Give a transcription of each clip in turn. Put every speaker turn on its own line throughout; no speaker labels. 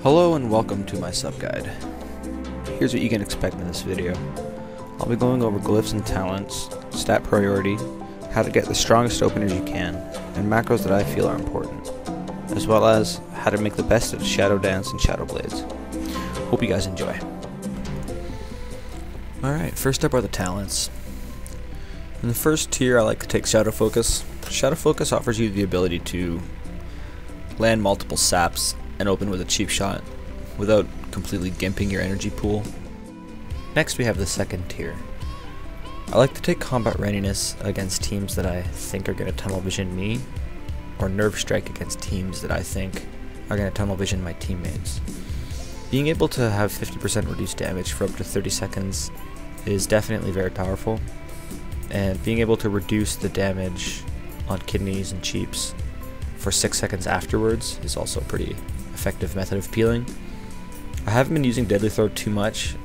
Hello and welcome to my sub guide. Here's what you can expect in this video. I'll be going over glyphs and talents, stat priority, how to get the strongest openers you can, and macros that I feel are important, as well as how to make the best of Shadow Dance and Shadow Blades. Hope you guys enjoy. Alright, first up are the talents. In the first tier I like to take Shadow Focus. Shadow Focus offers you the ability to land multiple saps and open with a cheap shot without completely gimping your energy pool. Next we have the second tier. I like to take Combat Readiness against teams that I think are going to tunnel vision me, or Nerve Strike against teams that I think are going to tunnel vision my teammates. Being able to have 50% reduced damage for up to 30 seconds is definitely very powerful, and being able to reduce the damage on kidneys and cheaps for 6 seconds afterwards is also a pretty effective method of peeling. I haven't been using Deadly Throw too much,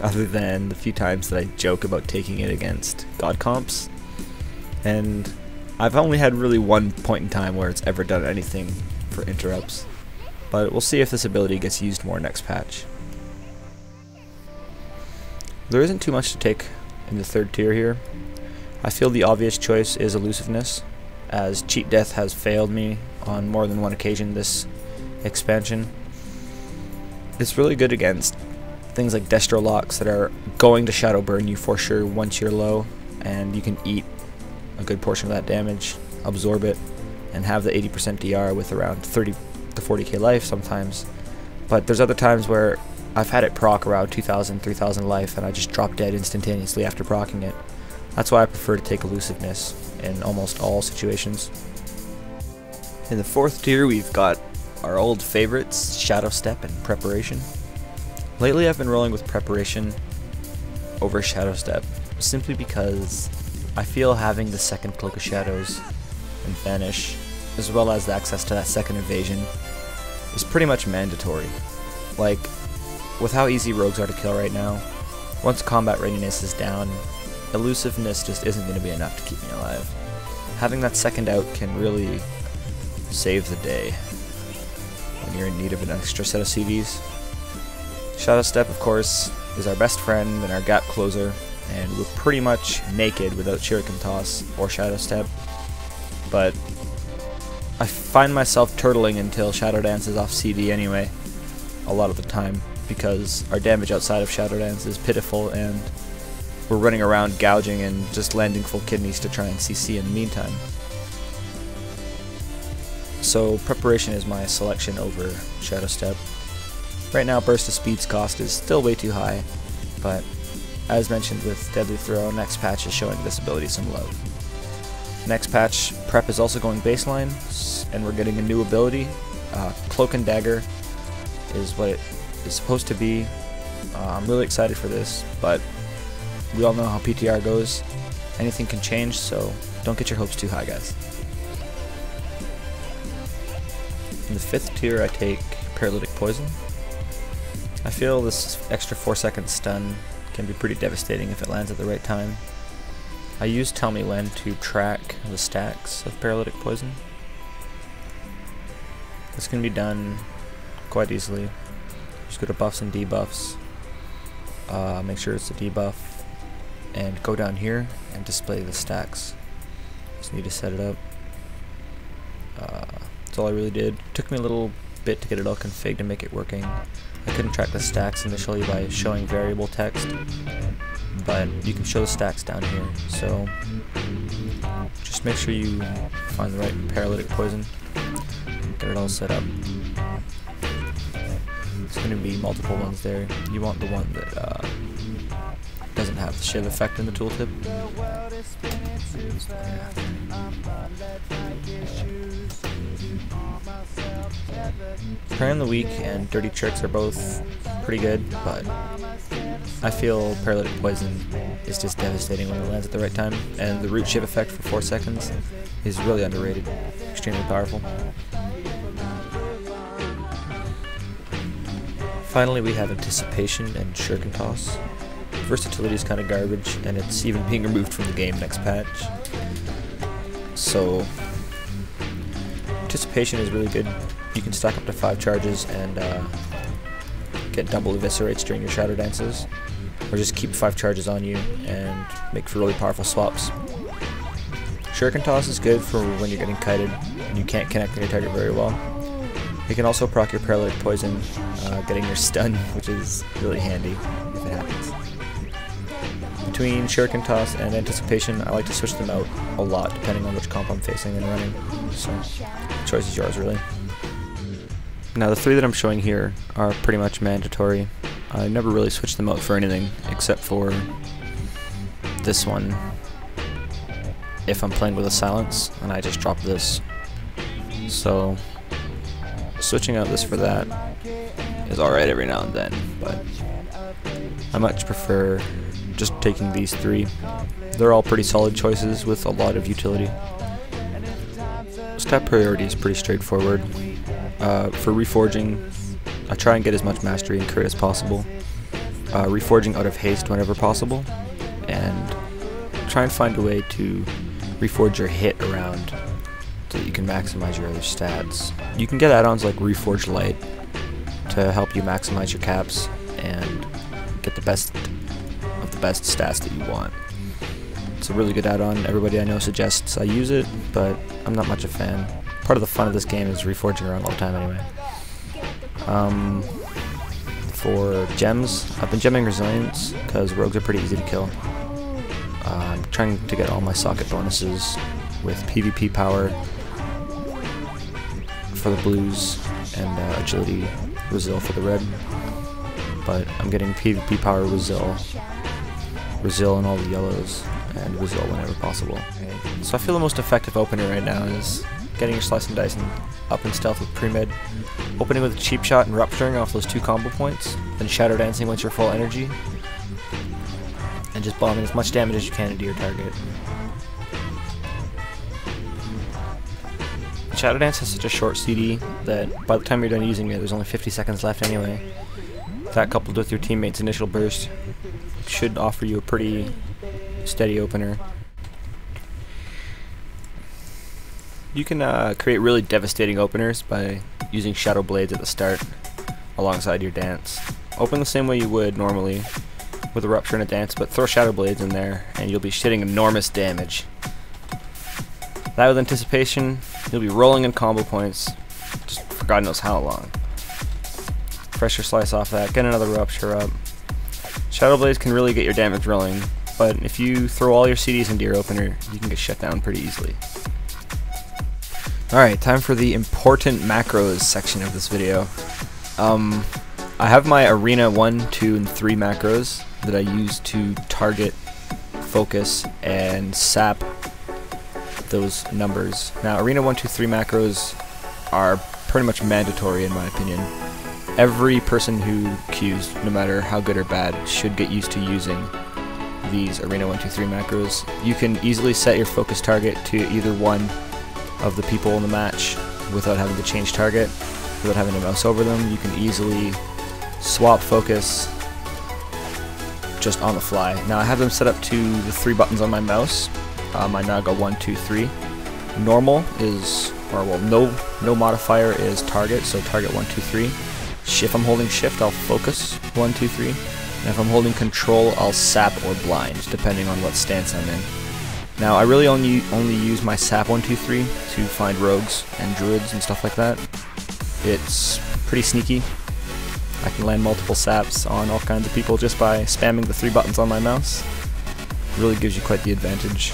other than the few times that I joke about taking it against God comps, and I've only had really one point in time where it's ever done anything for interrupts, but we'll see if this ability gets used more next patch. There isn't too much to take in the third tier here. I feel the obvious choice is Elusiveness, as Cheat Death has failed me on more than one occasion this expansion. It's really good against things like Destro Locks that are going to shadow burn you for sure once you're low, and you can eat a good portion of that damage, absorb it, and have the 80% DR with around 30 to 40k life sometimes. But there's other times where I've had it proc around 2,000, 3,000 life and I just drop dead instantaneously after procking it. That's why I prefer to take Elusiveness in almost all situations. In the fourth tier we've got our old favorites, Shadow Step and Preparation. Lately I've been rolling with Preparation over Shadow Step, simply because I feel having the second Cloak of Shadows and Vanish, as well as the access to that second evasion, is pretty much mandatory. Like, with how easy rogues are to kill right now, once Combat Readiness is down, Elusiveness just isn't going to be enough to keep me alive. Having that second out can really save the day when you're in need of an extra set of CVs. Shadow Step, of course, is our best friend and our gap closer, and we're pretty much naked without Shuriken Toss or Shadow Step, but I find myself turtling until Shadow Dance is off CD anyway, a lot of the time, because our damage outside of Shadow Dance is pitiful and we're running around gouging and just landing full kidneys to try and CC in the meantime. So Preparation is my selection over Shadow Step. Right now Burst of Speed's cost is still way too high, but as mentioned with Deadly Throw, next patch is showing this ability some love. Next patch, Prep is also going baseline, and we're getting a new ability. Cloak and Dagger is what it is supposed to be. I'm really excited for this, but we all know how PTR goes. Anything can change, so don't get your hopes too high, guys. In the fifth tier I take Paralytic Poison. I feel this extra 4-second stun can be pretty devastating if it lands at the right time. I use Tell Me When to track the stacks of Paralytic Poison. This can be done quite easily. Just go to buffs and debuffs, make sure it's a debuff, and go down here and display the stacks. Just need to set it up. That's all I really did. Took me a little bit to get it all configured and make it working. I couldn't track the stacks initially by showing variable text, but you can show the stacks down here, so just make sure you find the right Paralytic Poison, get it all set up. It's going to be multiple ones there. You want the one that doesn't have the shiv effect in the tooltip. Prey on the Weak and Dirty Tricks are both pretty good, but I feel Paralytic Poison is just devastating when it lands at the right time, and the root shiv effect for 4 seconds is really underrated, extremely powerful. Finally we have Anticipation and Shuriken Toss. Versatility is kind of garbage, and it's even being removed from the game next patch. So Anticipation is really good you can stack up to 5 charges and get double eviscerates during your shadow dances, or just keep 5 charges on you and make for really powerful swaps. Shuriken Toss is good for when you're getting kited and you can't connect with your target very well. You can also proc your paralytic poison, getting your stun, which is really handy if it happens. Between Shuriken Toss and Anticipation, I like to switch them out a lot depending on which comp I'm facing and running, so the choice is yours really. Now the 3 that I'm showing here are pretty much mandatory. I never really switched them out for anything except for this one if I'm playing with a silence, and I just drop this. So switching out this for that is alright every now and then, but I much prefer just taking these 3. They're all pretty solid choices with a lot of utility. Stat priority is pretty straightforward. For Reforging, I try and get as much mastery and crit as possible. Reforging out of haste whenever possible, and try and find a way to reforge your hit around so that you can maximize your other stats. You can get add-ons like Reforge Light to help you maximize your caps and get the best of the best stats that you want. It's a really good add-on. Everybody I know suggests I use it, but I'm not much a fan. Part of the fun of this game is reforging around all the time anyway. For gems, I've been gemming Resilience because rogues are pretty easy to kill. I'm trying to get all my socket bonuses with PvP power for the blues and agility Resil for the red. But I'm getting PvP power Resil in all the yellows, and Resil whenever possible. So I feel the most effective opener right now is getting your Slice and Dice and up in stealth with pre-med, opening with a cheap shot and rupturing off those 2 combo points, then shadow dancing once you're full energy, and just bombing as much damage as you can into your target. Shadow Dance has such a short CD that by the time you're done using it, there's only 50 seconds left anyway. That coupled with your teammate's initial burst should offer you a pretty steady opener. You can create really devastating openers by using Shadow Blades at the start alongside your dance. Open the same way you would normally with a Rupture and a dance, but throw Shadow Blades in there and you'll be shitting enormous damage. That with Anticipation, you'll be rolling in combo points just for God knows how long. Pressure Slice off that, get another Rupture up. Shadow Blades can really get your damage rolling, but if you throw all your CDs into your opener, you can get shut down pretty easily. Alright, time for the important macros section of this video. I have my Arena 1, 2, and 3 macros that I use to target, focus, and sap those numbers. Now, Arena 1, 2, 3 macros are pretty much mandatory in my opinion. Every person who queues, no matter how good or bad, should get used to using these Arena 1, 2, 3 macros. You can easily set your focus target to either one of the people in the match without having to change target, without having to mouse over them. You can easily swap focus just on the fly. Now I have them set up to the 3 buttons on my mouse. I now go 1, 2, 3. Normal is, or well, no modifier is target, so target 1, 2, 3. If I'm holding shift, I'll focus 1, 2, 3. And if I'm holding control, I'll sap or blind, depending on what stance I'm in. Now, I really only use my sap 1, 2, 3 to find rogues and druids and stuff like that. It's pretty sneaky. I can land multiple saps on all kinds of people just by spamming the 3 buttons on my mouse. It really gives you quite the advantage.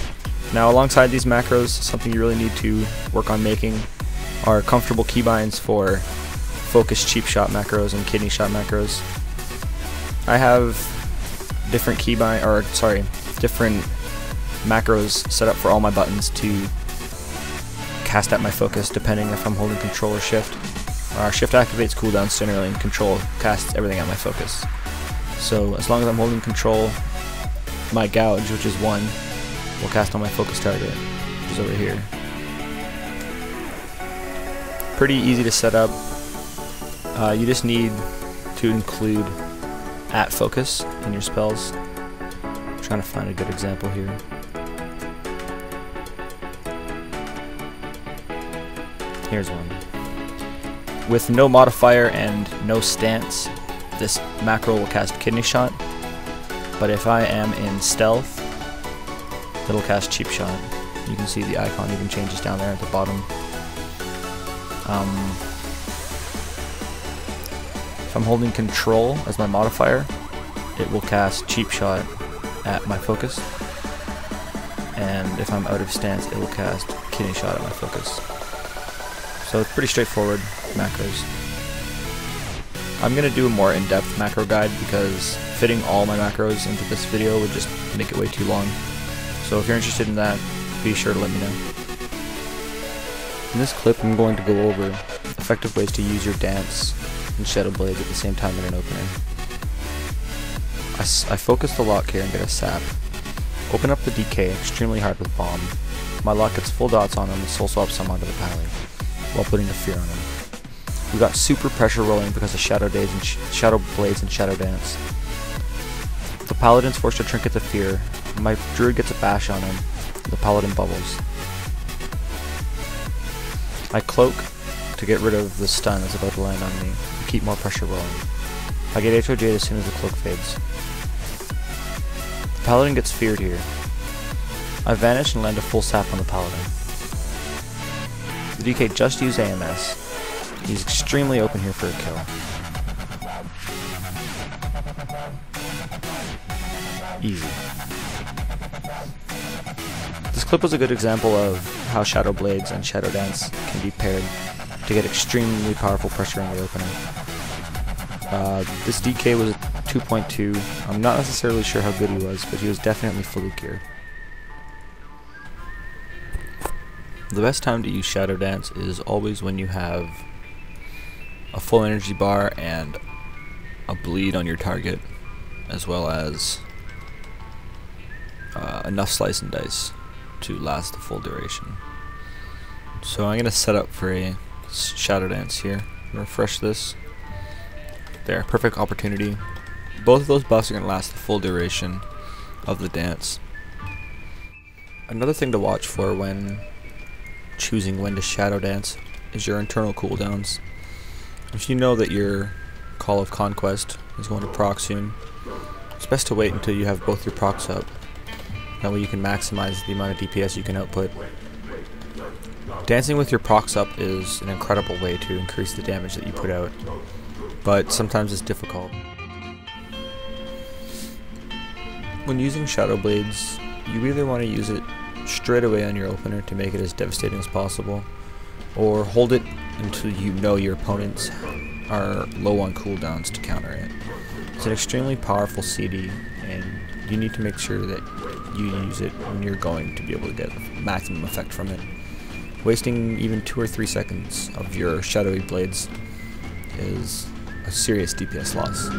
Now, alongside these macros, something you really need to work on making are comfortable keybinds for focus cheap shot macros and kidney shot macros. I have different different macros set up for all my buttons to cast at my focus depending if I'm holding control or shift. Shift activates cooldowns generally, and control casts everything at my focus. So as long as I'm holding control, my gouge, which is 1, will cast on my focus target, which is over here. Pretty easy to set up. You just need to include @focus in your spells. I'm trying to find a good example here. Here's one. With no modifier and no stance, this macro will cast Kidney Shot, but if I am in stealth, it'll cast Cheap Shot. You can see the icon even changes down there at the bottom. If I'm holding Control as my modifier, it will cast Cheap Shot at my focus, and if I'm out of stance, it will cast Kidney Shot at my focus. So it's pretty straightforward macros. I'm going to do a more in-depth macro guide because fitting all my macros into this video would just make it way too long. So if you're interested in that, be sure to let me know. In this clip, I'm going to go over effective ways to use your Dance and Shadow Blades at the same time in an opener. I focus the lock here and get a sap. Open up the DK extremely hard with Bomb. My lock gets full dots on him and soul swap some onto the Pally, while putting a Fear on him. We got super pressure rolling because of Shadow Blades and Shadow Dance. The Paladin's forced to trinket the Fear. My Druid gets a bash on him. The Paladin bubbles. I cloak to get rid of the stun that's about to land on me and keep more pressure rolling. I get HOJ as soon as the cloak fades. The Paladin gets feared here. I vanish and land a full sap on the Paladin. The DK just used AMS. He's extremely open here for a kill. Easy. This clip was a good example of how Shadow Blades and Shadow Dance can be paired to get extremely powerful pressure in the opener. This DK was a 2.2. I'm not necessarily sure how good he was, but he was definitely fully geared. The best time to use Shadow Dance is always when you have a full energy bar and a bleed on your target, as well as enough slice and dice to last the full duration. So I'm going to set up for a Shadow Dance here. Refresh this. There, perfect opportunity. Both of those buffs are going to last the full duration of the dance. Another thing to watch for when choosing when to Shadow Dance is your internal cooldowns. If you know that your Call of Conquest is going to proc soon, it's best to wait until you have both your procs up. That way you can maximize the amount of DPS you can output. Dancing with your procs up is an incredible way to increase the damage that you put out, but sometimes it's difficult. When using Shadow Blades, you either want to use it straight away on your opener to make it as devastating as possible, or hold it until you know your opponents are low on cooldowns to counter it. It's an extremely powerful CD, and you need to make sure that you use it when you're going to be able to get maximum effect from it. Wasting even 2 or 3 seconds of your Shadowy Blades is a serious DPS loss.